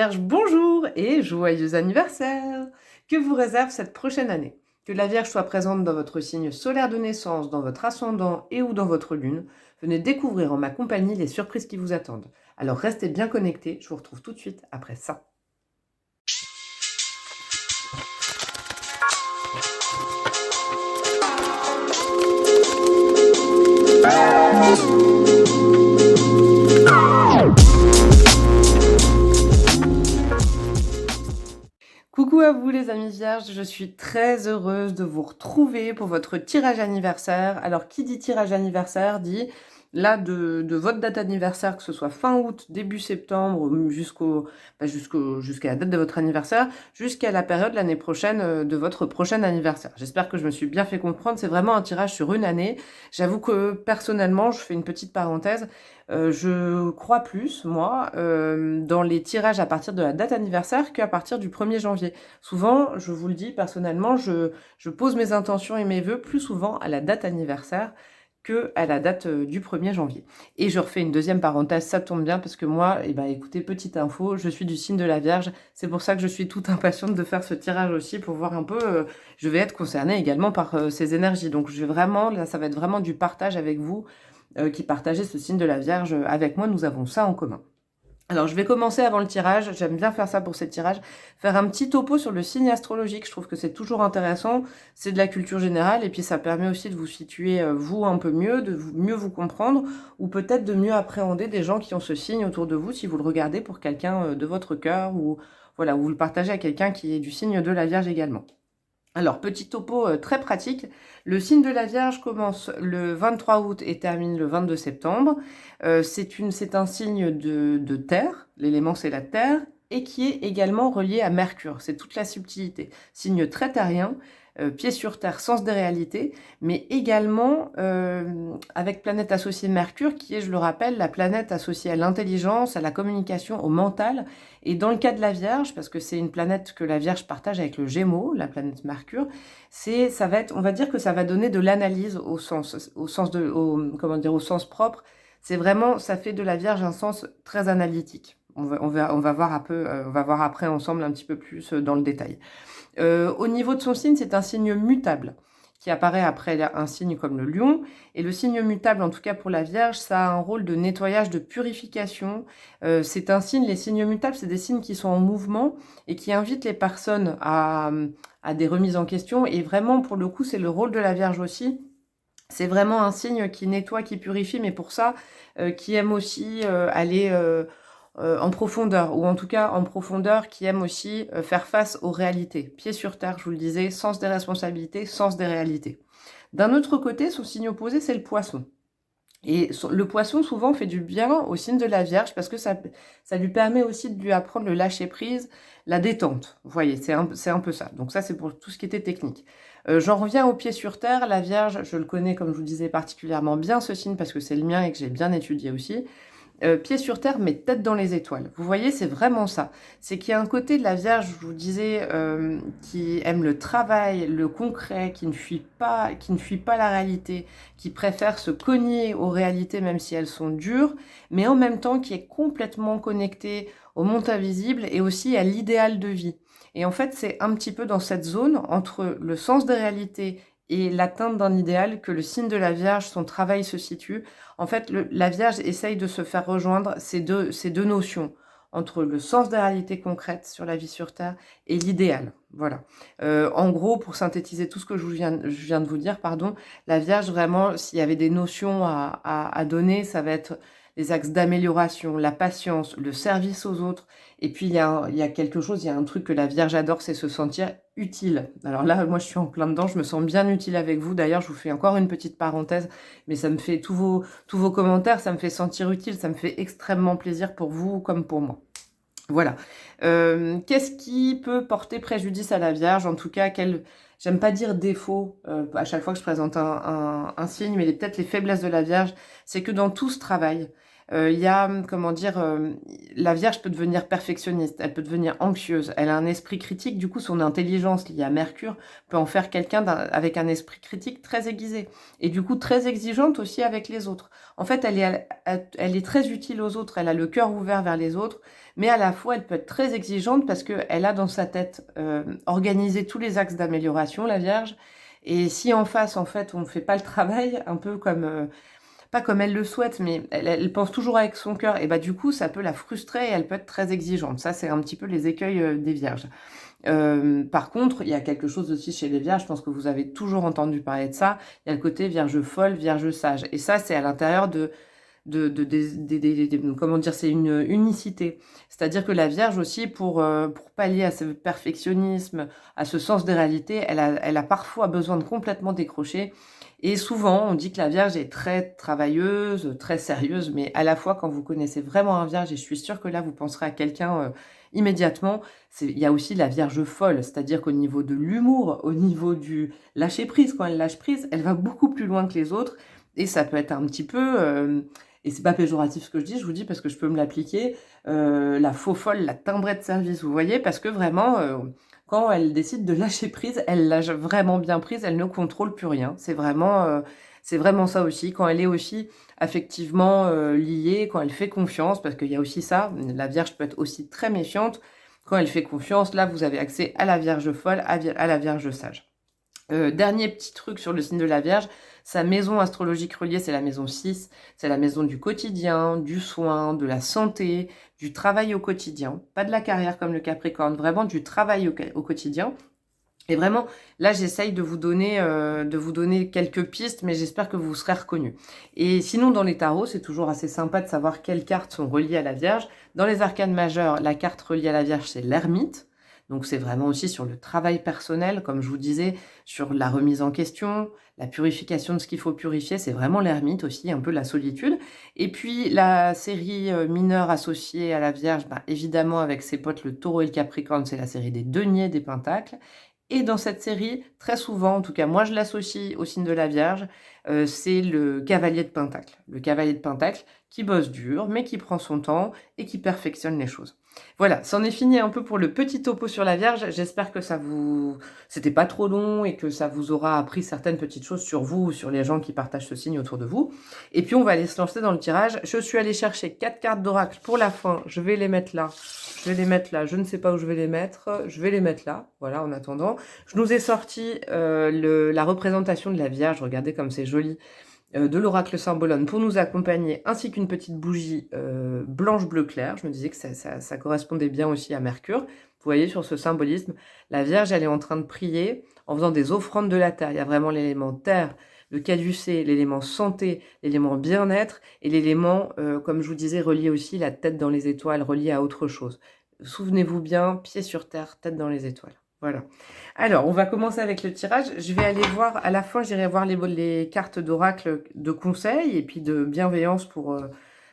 Vierge, bonjour et joyeux anniversaire! Que vous réserve cette prochaine année? Que la Vierge soit présente dans votre signe solaire de naissance, dans votre ascendant et ou dans votre lune, venez découvrir en ma compagnie les surprises qui vous attendent. Alors restez bien connectés, je vous retrouve tout de suite après ça. Coucou à vous les amis vierges, je suis très heureuse de vous retrouver pour votre tirage anniversaire. Alors qui dit tirage anniversaire dit là de votre date anniversaire, que ce soit fin août, début septembre, jusqu'à la date de votre anniversaire, jusqu'à la période l'année prochaine de votre prochain anniversaire. J'espère que je me suis bien fait comprendre, c'est vraiment un tirage sur une année. J'avoue que personnellement, je fais une petite parenthèse, je crois plus, moi, dans les tirages à partir de la date anniversaire qu'à partir du 1er janvier. Souvent, je vous le dis, personnellement, je pose mes intentions et mes vœux plus souvent à la date anniversaire que à la date du 1er janvier. Et je refais une deuxième parenthèse, ça tombe bien parce que moi, écoutez, petite info, je suis du signe de la Vierge, c'est pour ça que je suis toute impatiente de faire ce tirage aussi pour voir un peu, je vais être concernée également par ces énergies. Donc là, ça va être vraiment du partage avec vous, qui partagez ce signe de la Vierge avec moi, nous avons ça en commun. Alors, je vais commencer avant le tirage, j'aime bien faire ça pour ces tirages, faire un petit topo sur le signe astrologique, je trouve que c'est toujours intéressant, c'est de la culture générale, et puis ça permet aussi de vous situer, vous, un peu mieux, mieux vous comprendre, ou peut-être de mieux appréhender des gens qui ont ce signe autour de vous, si vous le regardez pour quelqu'un de votre cœur, ou voilà, ou vous le partagez à quelqu'un qui est du signe de la Vierge également. Alors, petit topo très pratique, le signe de la Vierge commence le 23 août et termine le 22 septembre. C'est un signe de terre, l'élément c'est la terre, et qui est également relié à Mercure, c'est toute la subtilité. Signe très terrien, pied sur terre, sens des réalités, mais également avec planète associée Mercure, qui est, je le rappelle, la planète associée à l'intelligence, à la communication, au mental. Et dans le cas de la Vierge, parce que c'est une planète que la Vierge partage avec le Gémeaux, la planète Mercure, on va dire que ça va donner de l'analyse au sens propre. C'est vraiment, ça fait de la Vierge un sens très analytique. On va voir on va voir après ensemble un petit peu plus dans le détail. Au niveau de son signe, c'est un signe mutable qui apparaît après un signe comme le lion. Et le signe mutable, en tout cas pour la Vierge, ça a un rôle de nettoyage, de purification. C'est un signe, les signes mutables, c'est des signes qui sont en mouvement et qui invitent les personnes à des remises en question. Et vraiment, pour le coup, c'est le rôle de la Vierge aussi. C'est vraiment un signe qui nettoie, qui purifie, mais pour ça, qui aime aussi aller en profondeur, ou en tout cas en profondeur, qui aime aussi faire face aux réalités. Pied sur terre, je vous le disais, sens des responsabilités, sens des réalités. D'un autre côté, son signe opposé, c'est le poisson. Et le poisson, souvent, fait du bien au signe de la Vierge parce que ça lui permet aussi de lui apprendre le lâcher-prise, la détente. Vous voyez, c'est un peu ça. Donc ça, c'est pour tout ce qui était technique. J'en reviens au pied sur terre. La Vierge, je le connais, comme je vous disais, particulièrement bien ce signe parce que c'est le mien et que j'ai bien étudié aussi. Pied sur terre, mais tête dans les étoiles. Vous voyez, c'est vraiment ça. C'est qu'il y a un côté de la Vierge, je vous disais, qui aime le travail, le concret, qui ne fuit pas la réalité, qui préfère se cogner aux réalités même si elles sont dures, mais en même temps qui est complètement connecté au monde invisible et aussi à l'idéal de vie. Et en fait, c'est un petit peu dans cette zone entre le sens des réalités et l'atteinte d'un idéal que le signe de la Vierge, son travail se situe. En fait, la Vierge essaye de se faire rejoindre ces deux notions, entre le sens des réalités concrètes sur la vie sur Terre et l'idéal. Voilà. En gros, pour synthétiser tout ce que je viens de vous dire, pardon, la Vierge, vraiment, s'il y avait des notions à donner, ça va être les axes d'amélioration, la patience, le service aux autres. Et puis, il y a quelque chose, il y a un truc que la Vierge adore, c'est se sentir utile. Alors là, moi, je suis en plein dedans, je me sens bien utile avec vous. D'ailleurs, je vous fais encore une petite parenthèse, mais ça me fait tous vos commentaires, ça me fait sentir utile, ça me fait extrêmement plaisir pour vous comme pour moi. Voilà. Qu'est-ce qui peut porter préjudice à la Vierge? En tout cas, j'aime pas dire défaut à chaque fois que je présente un signe, mais peut-être les faiblesses de la Vierge, c'est que dans tout ce travail, Il y a, comment dire, la Vierge peut devenir perfectionniste, elle peut devenir anxieuse, elle a un esprit critique, du coup son intelligence liée à Mercure peut en faire quelqu'un avec un esprit critique très aiguisé, et du coup très exigeante aussi avec les autres. En fait, elle est très utile aux autres, elle a le cœur ouvert vers les autres, mais à la fois elle peut être très exigeante parce qu'elle a dans sa tête organisé tous les axes d'amélioration, la Vierge, et si en face, en fait, on ne fait pas le travail, un peu comme pas comme elle le souhaite, mais elle pense toujours avec son cœur, et bah du coup, ça peut la frustrer et elle peut être très exigeante. Ça, c'est un petit peu les écueils des vierges. Par contre, il y a quelque chose aussi chez les vierges, je pense que vous avez toujours entendu parler de ça, il y a le côté vierge folle, vierge sage. Et ça, c'est à l'intérieur comment dire, c'est une unicité. C'est-à-dire que la Vierge aussi, pour pallier à ce perfectionnisme, à ce sens des réalités, elle a parfois besoin de complètement décrocher. Et souvent, on dit que la Vierge est très travailleuse, très sérieuse, mais à la fois, quand vous connaissez vraiment un Vierge, et je suis sûre que là, vous penserez à quelqu'un immédiatement, il y a aussi la Vierge folle, c'est-à-dire qu'au niveau de l'humour, au niveau du lâcher prise, quand elle lâche prise, elle va beaucoup plus loin que les autres, et ça peut être un petit peu... et c'est pas péjoratif ce que je dis, je vous dis parce que je peux me l'appliquer, la faux folle, la timbrée de service, vous voyez, parce que vraiment, quand elle décide de lâcher prise, elle lâche vraiment bien prise, elle ne contrôle plus rien. C'est vraiment ça aussi, quand elle est aussi affectivement liée, quand elle fait confiance, parce qu'il y a aussi ça, la Vierge peut être aussi très méfiante, quand elle fait confiance, là vous avez accès à la Vierge folle, à la Vierge sage. Dernier petit truc sur le signe de la Vierge, sa maison astrologique reliée, c'est la maison 6, c'est la maison du quotidien, du soin, de la santé, du travail au quotidien, pas de la carrière comme le Capricorne, vraiment du travail au quotidien. Et vraiment, là, j'essaye de vous donner quelques pistes, mais j'espère que vous serez reconnus. Et sinon, dans les tarots, c'est toujours assez sympa de savoir quelles cartes sont reliées à la Vierge. Dans les arcanes majeures, la carte reliée à la Vierge, c'est l'ermite. Donc, c'est vraiment aussi sur le travail personnel, comme je vous disais, sur la remise en question, la purification de ce qu'il faut purifier. C'est vraiment l'ermite aussi, un peu la solitude. Et puis, la série mineure associée à la Vierge, bah, évidemment, avec ses potes, le taureau et le capricorne, c'est la série des deniers des pentacles. Et dans cette série, très souvent, en tout cas moi je l'associe au signe de la Vierge, c'est le cavalier de Pentacle. Le cavalier de Pentacle qui bosse dur, mais qui prend son temps et qui perfectionne les choses. Voilà, c'en est fini un peu pour le petit topo sur la Vierge. J'espère que c'était pas trop long et que ça vous aura appris certaines petites choses sur vous ou sur les gens qui partagent ce signe autour de vous. Et puis on va aller se lancer dans le tirage. Je suis allée chercher 4 cartes d'oracle pour la fin. Je vais les mettre là. Je vais les mettre là, je ne sais pas où je vais les mettre, je vais les mettre là, voilà, en attendant. Je nous ai sorti la représentation de la Vierge, regardez comme c'est joli, de l'oracle Symbolone pour nous accompagner, ainsi qu'une petite bougie blanche bleu clair. Je me disais que ça correspondait bien aussi à Mercure. Vous voyez sur ce symbolisme, la Vierge, elle est en train de prier en faisant des offrandes de la terre. Il y a vraiment l'élément terre, le caducée, l'élément santé, l'élément bien-être et l'élément, comme je vous disais, relié aussi la tête dans les étoiles, relié à autre chose. Souvenez-vous bien, pied sur terre, tête dans les étoiles. Voilà. Alors, on va commencer avec le tirage. Je vais aller voir, à la fin, j'irai voir les cartes d'oracle de conseil et puis de bienveillance pour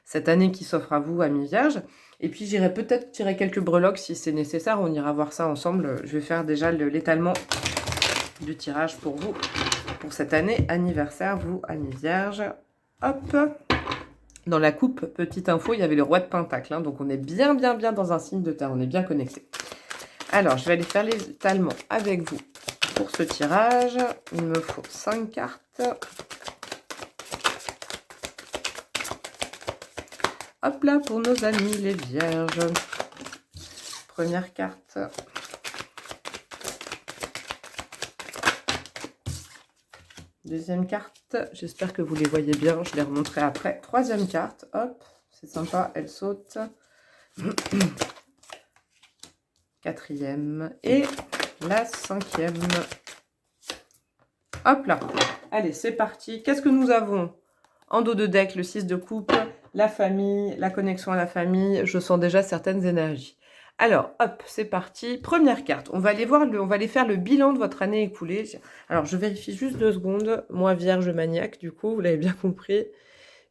cette année qui s'offre à vous, amis vierges. Et puis, j'irai peut-être tirer quelques breloques si c'est nécessaire. On ira voir ça ensemble. Je vais faire déjà l'étalement du tirage pour vous, pour cette année anniversaire, vous, amis vierges. Hop! Dans la coupe, petite info, il y avait le roi de pentacle. Hein, donc, on est bien dans un signe de terre. On est bien connecté. Alors, je vais aller faire l'étalement avec vous pour ce tirage. Il me faut 5 cartes. Hop là, pour nos amis les vierges. Première carte. Deuxième carte. J'espère que vous les voyez bien. Je les remonterai après. Troisième carte. Hop, c'est sympa, elle saute. Quatrième. Et la cinquième. Hop là. Allez, c'est parti. Qu'est-ce que nous avons en dos de deck? Le 6 de coupe, la famille, la connexion à la famille. Je sens déjà certaines énergies. Alors, hop, c'est parti. Première carte. On va aller voir, on va aller faire le bilan de votre année écoulée. Alors, je vérifie juste 2 secondes. Moi, vierge maniaque, du coup, vous l'avez bien compris.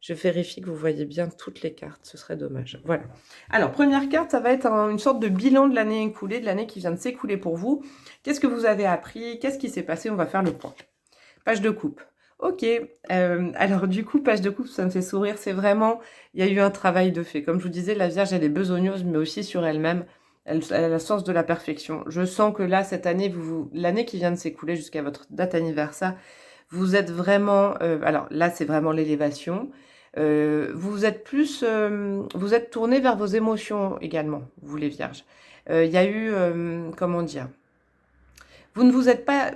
Je vérifie que vous voyez bien toutes les cartes. Ce serait dommage. Voilà. Alors, première carte, ça va être une sorte de bilan de l'année écoulée, de l'année qui vient de s'écouler pour vous. Qu'est-ce que vous avez appris? Qu'est-ce qui s'est passé? On va faire le point. Page de coupe. OK, alors du coup, page de coupe, ça me fait sourire. C'est vraiment il y a eu un travail de fait. Comme je vous disais, la Vierge, elle est besogneuse, mais aussi sur elle-même. Elle a le sens de la perfection. Je sens que là, cette année, l'année qui vient de s'écouler jusqu'à votre date anniversaire, vous êtes vraiment, alors là, c'est vraiment l'élévation. Vous êtes plus, vous êtes tournés vers vos émotions également, vous les Vierges. Il y a eu, comment dire? Vous ne vous êtes pas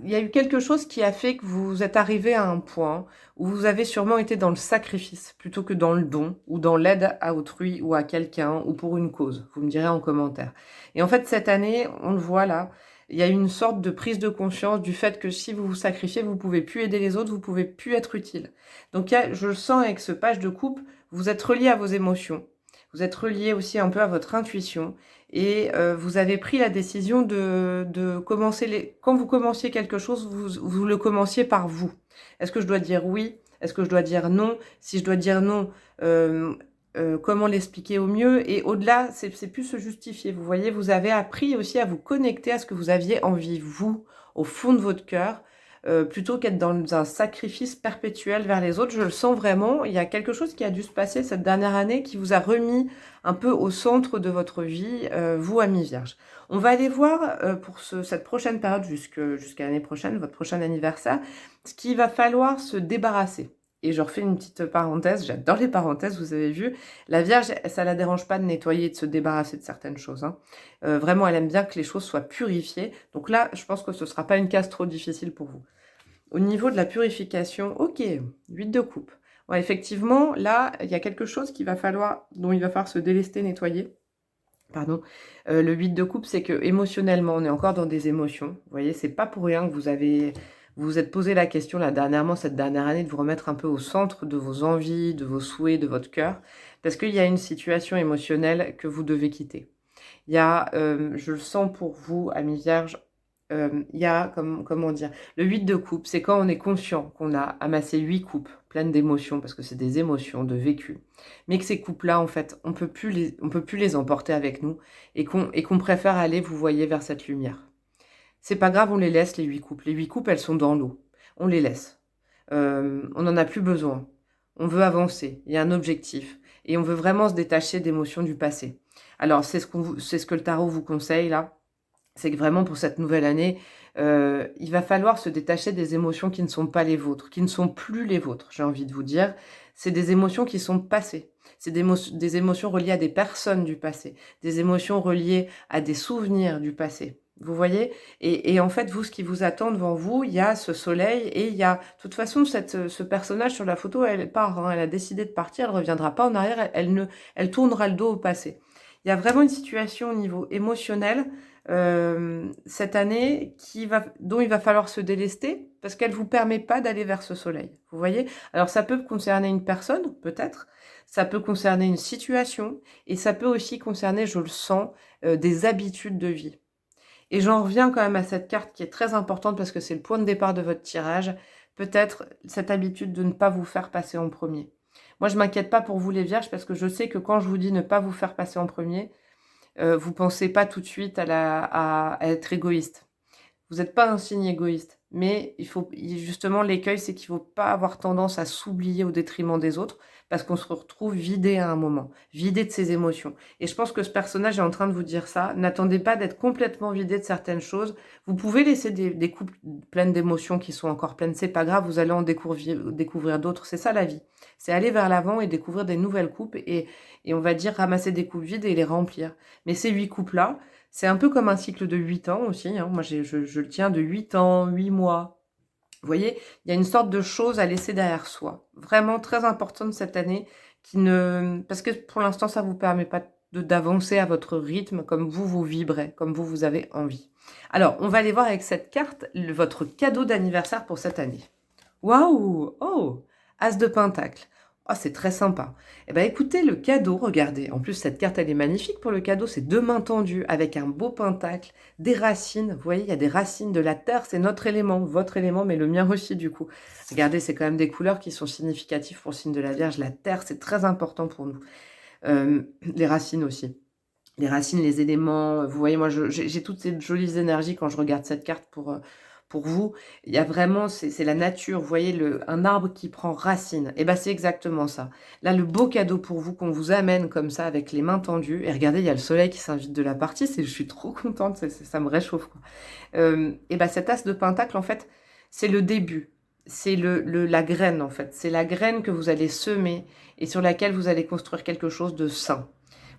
il y a eu quelque chose qui a fait que vous êtes arrivé à un point où vous avez sûrement été dans le sacrifice plutôt que dans le don ou dans l'aide à autrui ou à quelqu'un ou pour une cause. Vous me direz en commentaire. Et en fait, cette année, on le voit là, il y a une sorte de prise de conscience du fait que si vous vous sacrifiez, vous pouvez plus aider les autres, vous pouvez plus être utile. Donc, je le sens avec ce page de coupe, vous êtes relié à vos émotions. Vous êtes relié aussi un peu à votre intuition et vous avez pris la décision de commencer quand vous commenciez quelque chose, vous le commenciez par vous. Est-ce que je dois dire oui? Est-ce que je dois dire non? Si je dois dire non, comment l'expliquer au mieux? Et au-delà, c'est plus se justifier. Vous voyez, vous avez appris aussi à vous connecter à ce que vous aviez envie, vous, au fond de votre cœur, plutôt qu'être dans un sacrifice perpétuel vers les autres. Je le sens vraiment. Il y a quelque chose qui a dû se passer cette dernière année qui vous a remis un peu au centre de votre vie, vous, amis vierges. On va aller voir pour cette prochaine période jusqu'à l'année prochaine, votre prochain anniversaire, ce qu'il va falloir se débarrasser. Et je refais une petite parenthèse, j'adore les parenthèses, vous avez vu. La Vierge, ça la dérange pas de nettoyer et de se débarrasser de certaines choses. Hein. Vraiment, elle aime bien que les choses soient purifiées. Donc là, je pense que ce ne sera pas une case trop difficile pour vous. Au niveau de la purification, ok, 8 de coupe. Ouais, effectivement, là, il y a quelque chose dont il va falloir se délester, nettoyer. Pardon. Le 8 de coupe, c'est que émotionnellement, on est encore dans des émotions. Vous voyez, c'est pas pour rien que vous êtes posé la question là dernièrement, cette dernière année, de vous remettre un peu au centre de vos envies, de vos souhaits, de votre cœur, parce qu'il y a une situation émotionnelle que vous devez quitter. Il y a, je le sens pour vous, amis vierges, il y a, comment dire, le 8 de coupe, c'est quand on est conscient qu'on a amassé 8 coupes pleines d'émotions, parce que c'est des émotions, de vécu, mais que ces coupes-là, en fait, on peut plus les emporter avec nous, et qu'on préfère aller, vous voyez, vers cette lumière. C'est pas grave, on les laisse, les 8 coupes. Les 8 coupes, elles sont dans l'eau. On les laisse. On n'en a plus besoin. On veut avancer. Il y a un objectif. Et on veut vraiment se détacher d'émotions du passé. Alors, c'est ce que le tarot vous conseille, là. C'est que vraiment, pour cette nouvelle année, il va falloir se détacher des émotions qui ne sont pas les vôtres, qui ne sont plus les vôtres, j'ai envie de vous dire. C'est des émotions qui sont passées. C'est des émotions reliées à des personnes du passé. Des émotions reliées à des souvenirs du passé. Vous voyez, et en fait, vous, ce qui vous attend devant vous, il y a ce soleil et il y a, de toute façon, ce personnage sur la photo, elle part, hein, elle a décidé de partir, elle reviendra pas en arrière, elle tournera le dos au passé. Il y a vraiment une situation au niveau émotionnel cette année dont il va falloir se délester parce qu'elle ne vous permet pas d'aller vers ce soleil. Vous voyez? Alors ça peut concerner une personne, peut-être, ça peut concerner une situation et ça peut aussi concerner, je le sens, des habitudes de vie. Et j'en reviens quand même à cette carte qui est très importante parce que c'est le point de départ de votre tirage. Peut-être cette habitude de ne pas vous faire passer en premier. Moi, je m'inquiète pas pour vous les vierges parce que je sais que quand je vous dis ne pas vous faire passer en premier, vous pensez pas tout de suite à être égoïste. Vous n'êtes pas un signe égoïste, mais justement l'écueil, c'est qu'il ne faut pas avoir tendance à s'oublier au détriment des autres, parce qu'on se retrouve vidé à un moment, vidé de ses émotions. Et je pense que ce personnage est en train de vous dire ça. N'attendez pas d'être complètement vidé de certaines choses. Vous pouvez laisser des coupes pleines d'émotions qui sont encore pleines, c'est pas grave, vous allez en découvrir d'autres. C'est ça la vie. C'est aller vers l'avant et découvrir des nouvelles coupes et on va dire ramasser des coupes vides et les remplir. Mais ces 8 coupes-là, c'est un peu comme un cycle de 8 ans aussi. Hein. Moi, je le tiens de 8 ans, 8 mois. Vous voyez, il y a une sorte de chose à laisser derrière soi. Vraiment très importante cette année. Parce que pour l'instant, ça ne vous permet pas d'avancer à votre rythme, comme vous vibrez, comme vous avez envie. Alors, on va aller voir avec cette carte votre cadeau d'anniversaire pour cette année. Waouh! Oh! As de Pentacle. Oh, c'est très sympa. Eh bien, écoutez, le cadeau, regardez. En plus, cette carte, elle est magnifique pour le cadeau. C'est 2 mains tendues avec un beau pentacle, des racines. Vous voyez, il y a des racines de la terre. C'est notre élément, votre élément, mais le mien aussi, du coup. Regardez, c'est quand même des couleurs qui sont significatives pour le signe de la Vierge. La terre, c'est très important pour nous. Les racines aussi. Les racines, les éléments. Vous voyez, moi, j'ai toutes ces jolies énergies quand je regarde cette carte Pour vous, il y a vraiment, c'est la nature. Vous voyez un arbre qui prend racine. Et ben c'est exactement ça. Là, le beau cadeau pour vous qu'on vous amène comme ça avec les mains tendues. Et regardez, il y a le soleil qui s'invite de la partie. Je suis trop contente, ça me réchauffe, quoi. Et ben cet as de pentacle, en fait, c'est le début. C'est la graine, en fait. C'est la graine que vous allez semer et sur laquelle vous allez construire quelque chose de sain.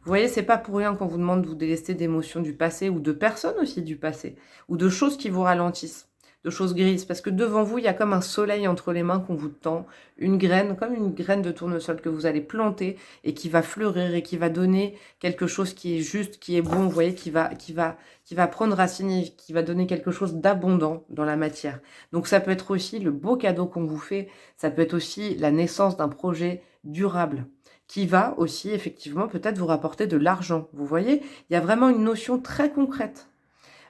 Vous voyez, c'est pas pour rien qu'on vous demande de vous délester d'émotions du passé ou de personnes aussi du passé ou de choses qui vous ralentissent, de choses grises. Parce que devant vous, il y a comme un soleil entre les mains qu'on vous tend, une graine, comme une graine de tournesol que vous allez planter et qui va fleurir et qui va donner quelque chose qui est juste, qui est bon, vous voyez, qui va prendre racine et qui va donner quelque chose d'abondant dans la matière. Donc ça peut être aussi le beau cadeau qu'on vous fait, ça peut être aussi la naissance d'un projet durable qui va aussi effectivement peut-être vous rapporter de l'argent. Vous voyez, il y a vraiment une notion très concrète.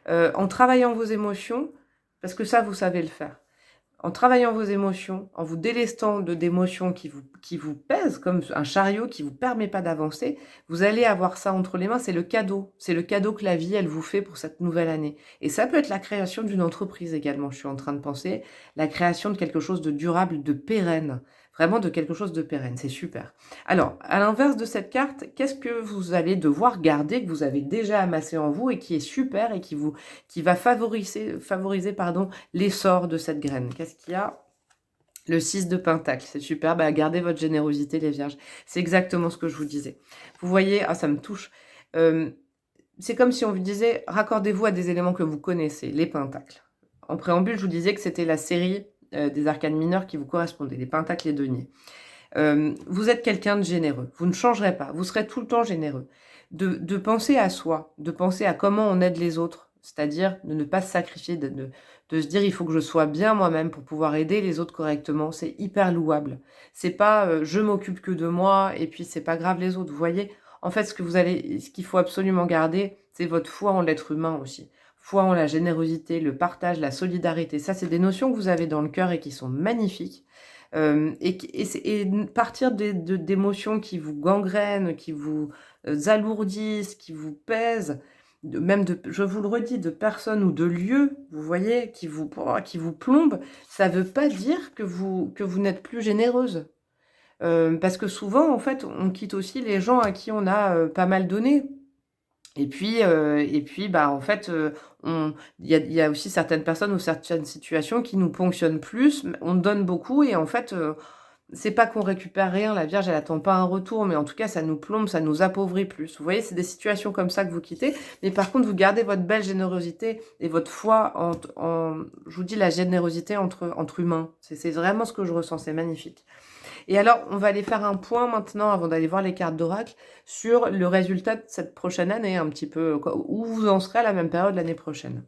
En travaillant vos émotions, parce que ça, vous savez le faire. En travaillant vos émotions, en vous délestant d'émotions qui vous pèsent, comme un chariot qui ne vous permet pas d'avancer, vous allez avoir ça entre les mains. C'est le cadeau. C'est le cadeau que la vie, elle vous fait pour cette nouvelle année. Et ça peut être la création d'une entreprise également, je suis en train de penser. La création de quelque chose de durable, de pérenne. Vraiment de quelque chose de pérenne. C'est super. Alors, à l'inverse de cette carte, qu'est-ce que vous allez devoir garder, que vous avez déjà amassé en vous et qui est super et qui va favoriser l'essor de cette graine? Qu'est-ce qu'il y a? Le 6 de Pentacle, c'est super. Bah, gardez votre générosité, les vierges. C'est exactement ce que je vous disais. Vous voyez, ah, ça me touche. C'est comme si on vous disait, raccordez-vous à des éléments que vous connaissez, les pentacles. En préambule, je vous disais que c'était la série des arcanes mineurs qui vous correspondaient, les pentacles et deniers. Vous êtes quelqu'un de généreux. Vous ne changerez pas. Vous serez tout le temps généreux. De penser à soi, de penser à comment on aide les autres, c'est-à-dire de ne pas se sacrifier, de se dire il faut que je sois bien moi-même pour pouvoir aider les autres correctement. C'est hyper louable. C'est pas je m'occupe que de moi et puis c'est pas grave les autres. Vous voyez, en fait, ce qu'il faut absolument garder, c'est votre foi en l'être humain aussi. Foi en la générosité, le partage, la solidarité. Ça, c'est des notions que vous avez dans le cœur et qui sont magnifiques. Et partir d'émotions qui vous gangrènent, qui vous alourdissent, qui vous pèsent, je vous le redis, de personnes ou de lieux, vous voyez, qui vous plombent, ça ne veut pas dire que vous n'êtes plus généreuse. Parce que souvent, en fait, on quitte aussi les gens à qui on a pas mal donné. Et puis, bah, en fait, il y a aussi certaines personnes ou certaines situations qui nous ponctionnent plus. On donne beaucoup et en fait, c'est pas qu'on récupère rien. La Vierge, elle attend pas un retour, mais en tout cas, ça nous plombe, ça nous appauvrit plus. Vous voyez, c'est des situations comme ça que vous quittez. Mais par contre, vous gardez votre belle générosité et votre foi je vous dis, la générosité entre humains. C'est vraiment ce que je ressens. C'est magnifique. Et alors, on va aller faire un point maintenant, avant d'aller voir les cartes d'oracle, sur le résultat de cette prochaine année, un petit peu, où vous en serez à la même période l'année prochaine.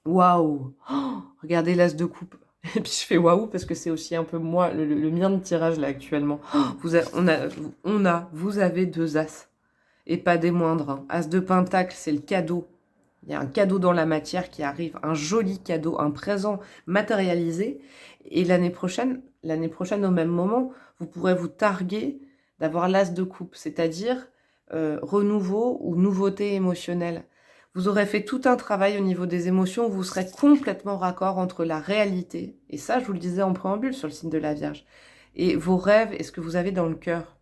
Waouh! Oh, regardez l'as de coupe. Et puis je fais waouh parce que c'est aussi un peu moi, le mien de tirage là actuellement. Oh, vous avez 2 as. Et pas des moindres. Hein. As de pentacle, c'est le cadeau. Il y a un cadeau dans la matière qui arrive, un joli cadeau, un présent matérialisé. Et l'année prochaine, au même moment, vous pourrez vous targuer d'avoir l'as de coupe, c'est-à-dire renouveau ou nouveauté émotionnelle. Vous aurez fait tout un travail au niveau des émotions, vous serez complètement raccord entre la réalité, et ça je vous le disais en préambule sur le signe de la Vierge, et vos rêves et ce que vous avez dans le cœur.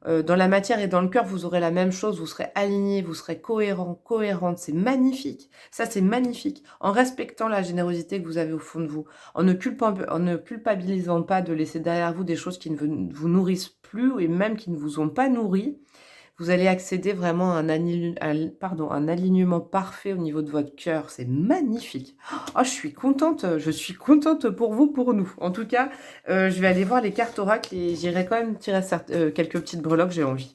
Dans la matière et dans le cœur, vous aurez la même chose, vous serez aligné, vous serez cohérent, cohérente, c'est magnifique. Ça, c'est magnifique. En respectant la générosité que vous avez au fond de vous, en ne culpabilisant pas de laisser derrière vous des choses qui ne vous nourrissent plus et même qui ne vous ont pas nourri, vous allez accéder vraiment à un alignement parfait au niveau de votre cœur. C'est magnifique. Oh, je suis contente pour vous, pour nous. En tout cas, je vais aller voir les cartes oracles et j'irai quand même tirer quelques petites breloques, j'ai envie.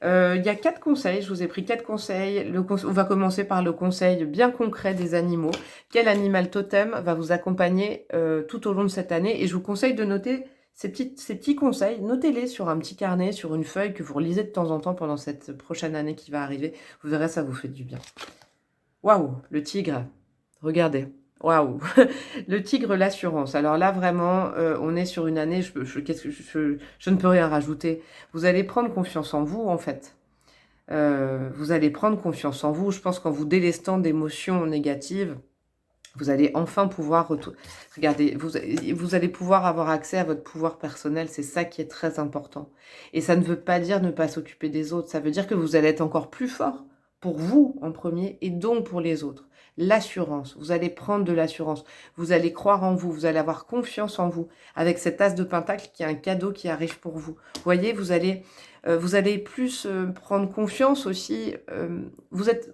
Il y a 4 conseils, je vous ai pris 4 conseils. On va commencer par le conseil bien concret des animaux. Quel animal totem va vous accompagner tout au long de cette année? Et je vous conseille de noter ces petits conseils, notez-les sur un petit carnet, sur une feuille que vous relisez de temps en temps pendant cette prochaine année qui va arriver. Vous verrez, ça vous fait du bien. Waouh, le tigre, regardez. Waouh, le tigre, l'assurance. Alors là, vraiment, on est sur une année, je ne peux rien rajouter. Vous allez prendre confiance en vous, en fait. Vous allez prendre confiance en vous, je pense qu'en vous délestant d'émotions négatives, Vous allez enfin pouvoir... Regardez, vous allez pouvoir avoir accès à votre pouvoir personnel. C'est ça qui est très important. Et ça ne veut pas dire ne pas s'occuper des autres. Ça veut dire que vous allez être encore plus fort pour vous en premier et donc pour les autres. L'assurance. Vous allez prendre de l'assurance. Vous allez croire en vous. Vous allez avoir confiance en vous. Avec cet as de pentacle qui est un cadeau qui arrive pour vous. Vous voyez, vous allez plus prendre confiance aussi. Vous êtes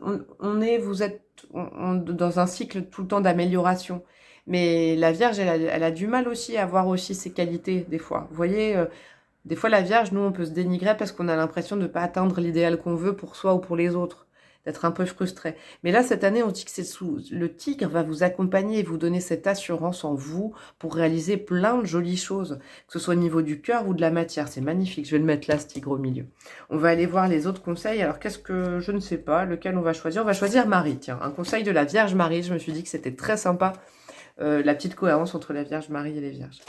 dans un cycle tout le temps d'amélioration. Mais la Vierge, elle a du mal aussi à voir aussi ses qualités, des fois. Vous voyez, des fois, la Vierge, nous, on peut se dénigrer parce qu'on a l'impression de ne pas atteindre l'idéal qu'on veut pour soi ou pour les autres, d'être un peu frustré. Mais là, cette année, on dit que le tigre va vous accompagner et vous donner cette assurance en vous pour réaliser plein de jolies choses, que ce soit au niveau du cœur ou de la matière. C'est magnifique. Je vais le mettre là, ce tigre au milieu. On va aller voir les autres conseils. Alors, qu'est-ce que... Je ne sais pas lequel on va choisir. On va choisir Marie, tiens. Un conseil de la Vierge Marie. Je me suis dit que c'était très sympa, la petite cohérence entre la Vierge Marie et les Vierges.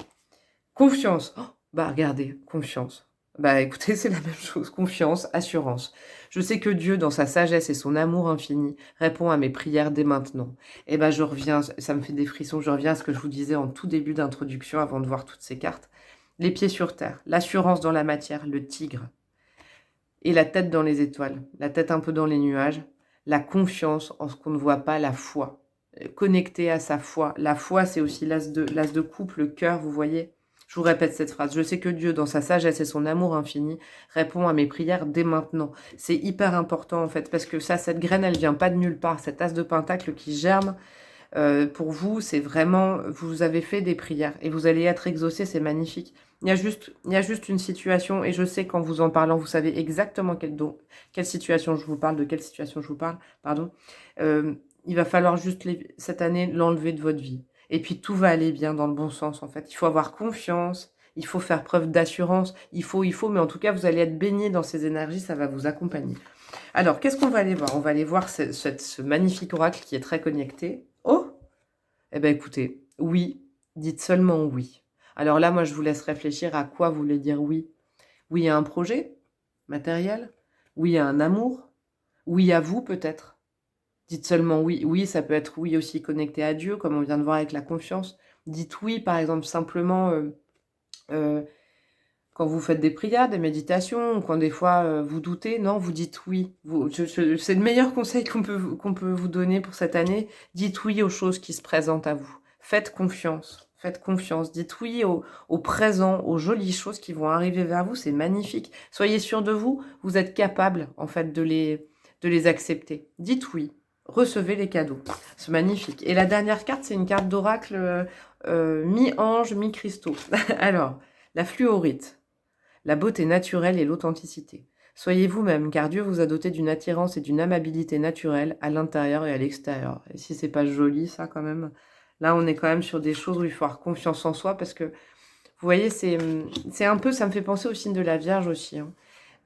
Confiance. Oh, bah, regardez, confiance. Bah, écoutez, c'est la même chose. Confiance, assurance. Je sais que Dieu, dans sa sagesse et son amour infini, répond à mes prières dès maintenant. Et ben, je reviens, ça me fait des frissons, je reviens à ce que je vous disais en tout début d'introduction, avant de voir toutes ces cartes. Les pieds sur terre, l'assurance dans la matière, le tigre. Et la tête dans les étoiles, la tête un peu dans les nuages. La confiance en ce qu'on ne voit pas, la foi. Connecté à sa foi. La foi, c'est aussi l'as de coupe, le cœur, vous voyez. Je vous répète cette phrase. Je sais que Dieu, dans sa sagesse et son amour infini, répond à mes prières dès maintenant. C'est hyper important, en fait, parce que ça, cette graine, elle vient pas de nulle part. Cet as de pentacle qui germe, pour vous, c'est vraiment... Vous avez fait des prières et vous allez être exaucé, c'est magnifique. Il y a juste une situation, et je sais qu'en vous en parlant, vous savez exactement quelle situation je vous parle, de quelle situation je vous parle, pardon. Il va falloir juste, cette année, l'enlever de votre vie. Et puis tout va aller bien dans le bon sens, en fait. Il faut avoir confiance, il faut faire preuve d'assurance, il faut, mais en tout cas, vous allez être baigné dans ces énergies, ça va vous accompagner. Alors, qu'est-ce qu'on va aller voir? On va aller voir ce magnifique oracle qui est très connecté. Oh! Eh bien, écoutez, oui, dites seulement oui. Alors là, moi, je vous laisse réfléchir à quoi vous voulez dire oui. Oui à un projet matériel? Oui à un amour? Oui à vous, peut-être? Dites seulement oui. Oui, ça peut être oui aussi connecté à Dieu, comme on vient de voir avec la confiance. Dites oui, par exemple, simplement quand vous faites des prières, des méditations, ou quand des fois vous doutez. Non, vous dites oui. C'est le meilleur conseil qu'on peut vous donner pour cette année. Dites oui aux choses qui se présentent à vous. Faites confiance. Faites confiance. Dites oui au présent, aux jolies choses qui vont arriver vers vous. C'est magnifique. Soyez sûr de vous. Vous êtes capable, en fait, de les accepter. Dites oui. Recevez les cadeaux. C'est magnifique. Et la dernière carte, c'est une carte d'oracle mi-ange, mi-cristaux. Alors, la fluorite, la beauté naturelle et l'authenticité. Soyez vous-même, car Dieu vous a doté d'une attirance et d'une amabilité naturelle à l'intérieur et à l'extérieur. Et si c'est pas joli, ça, quand même, là, on est quand même sur des choses où il faut avoir confiance en soi, parce que, vous voyez, c'est un peu, ça me fait penser au signe de la Vierge aussi, hein.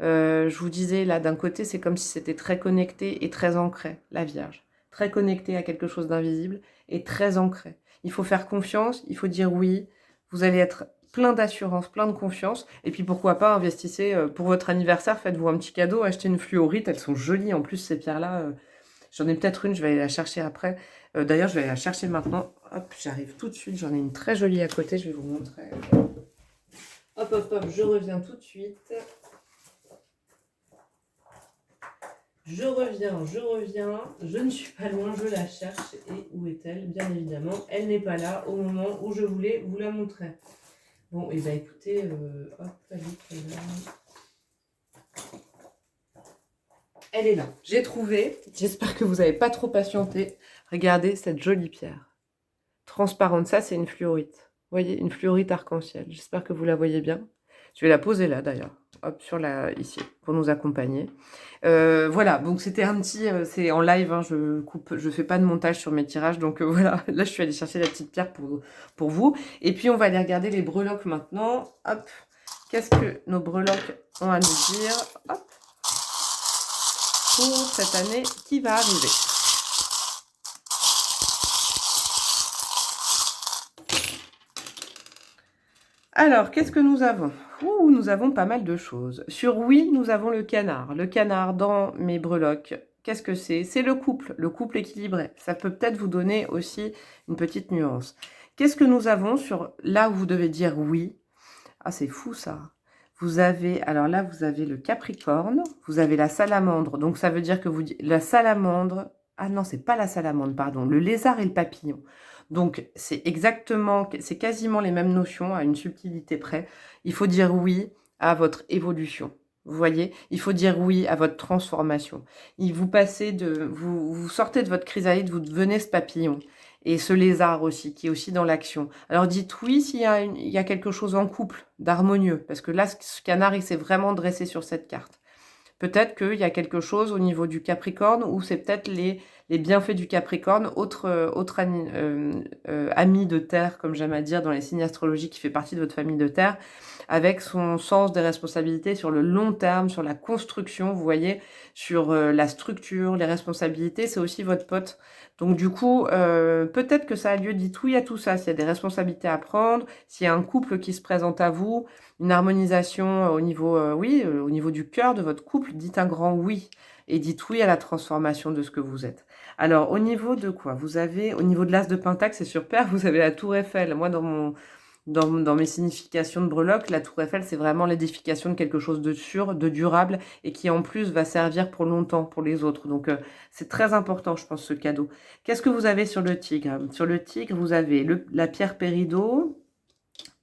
Je vous disais, là, d'un côté, c'est comme si c'était très connecté et très ancré, la Vierge. Très connecté à quelque chose d'invisible et très ancré. Il faut faire confiance, il faut dire oui. Vous allez être plein d'assurance, plein de confiance. Et puis, pourquoi pas, investissez pour votre anniversaire, faites-vous un petit cadeau, achetez une fluorite. Elles sont jolies, en plus, ces pierres-là. J'en ai peut-être une, je vais aller la chercher après. D'ailleurs, je vais aller la chercher maintenant. Hop, j'arrive tout de suite. J'en ai une très jolie à côté, je vais vous montrer. Hop, hop, hop, je reviens tout de suite. Je reviens, je ne suis pas loin, je la cherche. Et où est-elle? Bien évidemment, elle n'est pas là au moment où je voulais vous la montrer. Bon, et bien écoutez, hop, elle est là. J'ai trouvé, j'espère que vous n'avez pas trop patienté. Regardez cette jolie pierre. Transparente, ça c'est une fluorite. Vous voyez, une fluorite arc-en-ciel. J'espère que vous la voyez bien. Je vais la poser là d'ailleurs. Hop, ici, pour nous accompagner. Voilà, donc c'était un petit... c'est en live, hein, je fais pas de montage sur mes tirages. Donc voilà, là je suis allée chercher la petite pierre pour vous. Et puis on va aller regarder les breloques maintenant. Hop, qu'est-ce que nos breloques ont à nous dire? Hop, pour cette année qui va arriver. Alors, qu'est-ce que nous avons? Nous avons pas mal de choses. Sur oui, nous avons le canard. Le canard dans mes breloques, qu'est-ce que c'est? C'est le couple équilibré. Ça peut peut-être vous donner aussi une petite nuance. Qu'est-ce que nous avons sur là où vous devez dire oui? Ah, c'est fou ça. Vous avez, alors là, vous avez le Capricorne, vous avez la salamandre. Donc, ça veut dire que la salamandre, ah non, c'est pas la salamandre, pardon, le lézard et le papillon. Donc, c'est exactement, c'est quasiment les mêmes notions à une subtilité près. Il faut dire oui à votre évolution. Vous voyez, il faut dire oui à votre transformation. Vous sortez de votre chrysalide, vous devenez ce papillon. Et ce lézard aussi, qui est aussi dans l'action. Alors dites oui s'il y a quelque chose en couple, d'harmonieux. Parce que là, ce canard, il s'est vraiment dressé sur cette carte. Peut-être qu'il y a quelque chose au niveau du Capricorne, ou c'est peut-être les bienfaits du Capricorne, autre ami de terre, comme j'aime à dire, dans les signes astrologiques, qui fait partie de votre famille de terre, avec son sens des responsabilités sur le long terme, sur la construction, vous voyez, sur la structure, les responsabilités, c'est aussi votre pote. Donc du coup, peut-être que ça a lieu, dites oui à tout ça, s'il y a des responsabilités à prendre, s'il y a un couple qui se présente à vous, une harmonisation au niveau, au niveau du cœur de votre couple, dites un grand oui. Et dites oui à la transformation de ce que vous êtes. Alors, au niveau de quoi? Vous avez, au niveau de l'As de Pentacle, c'est super, vous avez la Tour Eiffel. Moi, dans mes significations de breloque, la Tour Eiffel, c'est vraiment l'édification de quelque chose de sûr, de durable, et qui en plus va servir pour longtemps pour les autres. Donc, c'est très important, je pense, ce cadeau. Qu'est-ce que vous avez sur le tigre? Sur le tigre, vous avez la pierre péridot.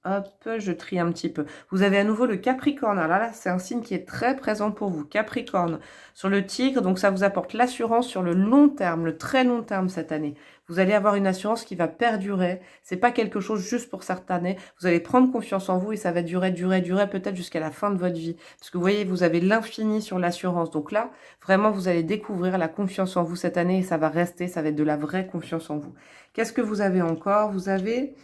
Hop, je trie un petit peu. Vous avez à nouveau le Capricorne. Alors là, c'est un signe qui est très présent pour vous. Capricorne sur le tigre, donc ça vous apporte l'assurance sur le long terme, le très long terme cette année. Vous allez avoir une assurance qui va perdurer. C'est pas quelque chose juste pour cette année. Vous allez prendre confiance en vous et ça va durer peut-être jusqu'à la fin de votre vie. Parce que vous voyez, vous avez l'infini sur l'assurance. Donc là, vraiment, vous allez découvrir la confiance en vous cette année et ça va rester, ça va être de la vraie confiance en vous. Qu'est-ce que vous avez encore? Vous avez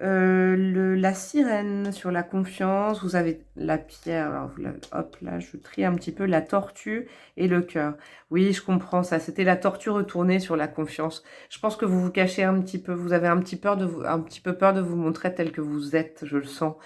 la sirène sur la confiance, vous avez la pierre, alors hop là, je trie un petit peu, la tortue et le cœur. Oui, je comprends ça, c'était la tortue retournée sur la confiance. Je pense que vous vous cachez un petit peu, vous avez un petit peu peur de vous montrer tel que vous êtes, je le sens.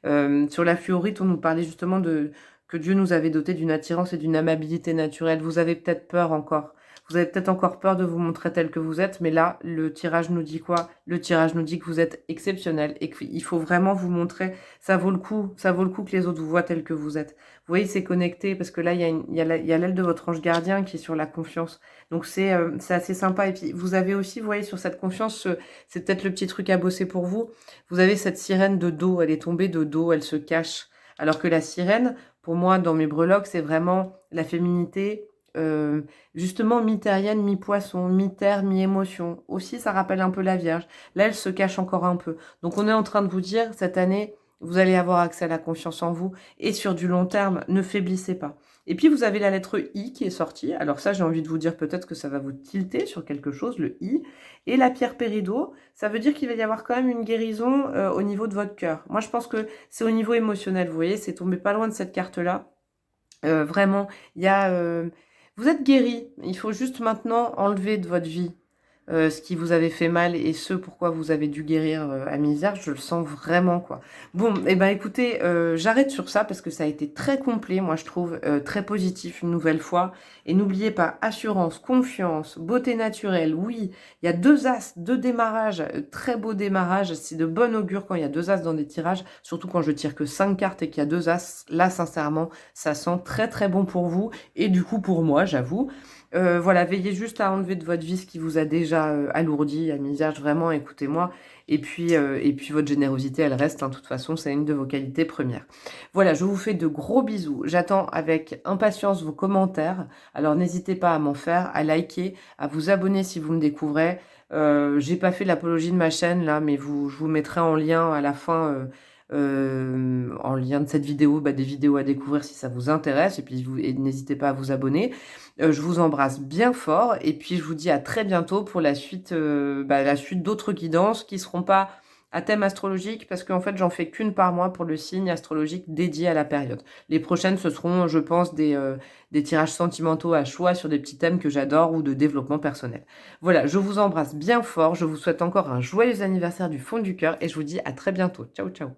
Sur la fluorite, on nous parlait justement de que Dieu nous avait doté d'une attirance et d'une amabilité naturelle. Vous avez peut-être peur encore. Vous avez peut-être encore peur de vous montrer tel que vous êtes, mais là, le tirage nous dit quoi? Le tirage nous dit que vous êtes exceptionnel et qu'il faut vraiment vous montrer. Ça vaut le coup que les autres vous voient tel que vous êtes. Vous voyez, c'est connecté parce que là, il y a l'aile de votre ange gardien qui est sur la confiance. Donc, c'est assez sympa. Et puis, vous avez aussi, vous voyez, sur cette confiance, c'est peut-être le petit truc à bosser pour vous. Vous avez cette sirène de dos. Elle est tombée de dos, elle se cache. Alors que la sirène, pour moi, dans mes breloques, c'est vraiment la féminité, justement mi-terrienne, mi-poisson, mi-terre, mi-émotion. Aussi, ça rappelle un peu la Vierge. Là, elle se cache encore un peu. Donc, on est en train de vous dire, cette année, vous allez avoir accès à la confiance en vous. Et sur du long terme, ne faiblissez pas. Et puis, vous avez la lettre I qui est sortie. Alors ça, j'ai envie de vous dire peut-être que ça va vous tilter sur quelque chose, le I. Et la pierre péridot, ça veut dire qu'il va y avoir quand même une guérison au niveau de votre cœur. Moi, je pense que c'est au niveau émotionnel. Vous voyez, c'est tombé pas loin de cette carte-là. Vraiment, il y a... vous êtes guéri. Il faut juste maintenant enlever de votre vie ce qui vous avait fait mal et ce pourquoi vous avez dû guérir à misère. Je le sens vraiment, quoi. Bon, et ben écoutez, j'arrête sur ça parce que ça a été très complet, moi je trouve, très positif une nouvelle fois. Et n'oubliez pas, assurance, confiance, beauté naturelle, oui, il y a 2 as, 2 démarrages, très beau démarrage. C'est de bon augure quand il y a 2 as dans des tirages, surtout quand je tire que 5 cartes et qu'il y a 2 as. Là, sincèrement, ça sent très très bon pour vous et du coup pour moi, j'avoue. Voilà, veillez juste à enlever de votre vie ce qui vous a déjà alourdi, à misère, vraiment, écoutez-moi. Et puis votre générosité, elle reste, hein, de toute façon, c'est une de vos qualités premières. Voilà, je vous fais de gros bisous. J'attends avec impatience vos commentaires. Alors, n'hésitez pas à m'en faire, à liker, à vous abonner si vous me découvrez. J'ai pas fait l'apologie de ma chaîne, là, mais je vous mettrai en lien à la fin... en lien de cette vidéo, des vidéos à découvrir si ça vous intéresse, et puis n'hésitez pas à vous abonner. Je vous embrasse bien fort, et puis je vous dis à très bientôt pour la suite d'autres guidances qui seront pas à thème astrologique, parce qu'en fait j'en fais qu'une par mois pour le signe astrologique dédié à la période. Les prochaines, ce seront, je pense, des tirages sentimentaux à choix sur des petits thèmes que j'adore ou de développement personnel. Voilà, je vous embrasse bien fort, je vous souhaite encore un joyeux anniversaire du fond du cœur, et je vous dis à très bientôt. Ciao, ciao.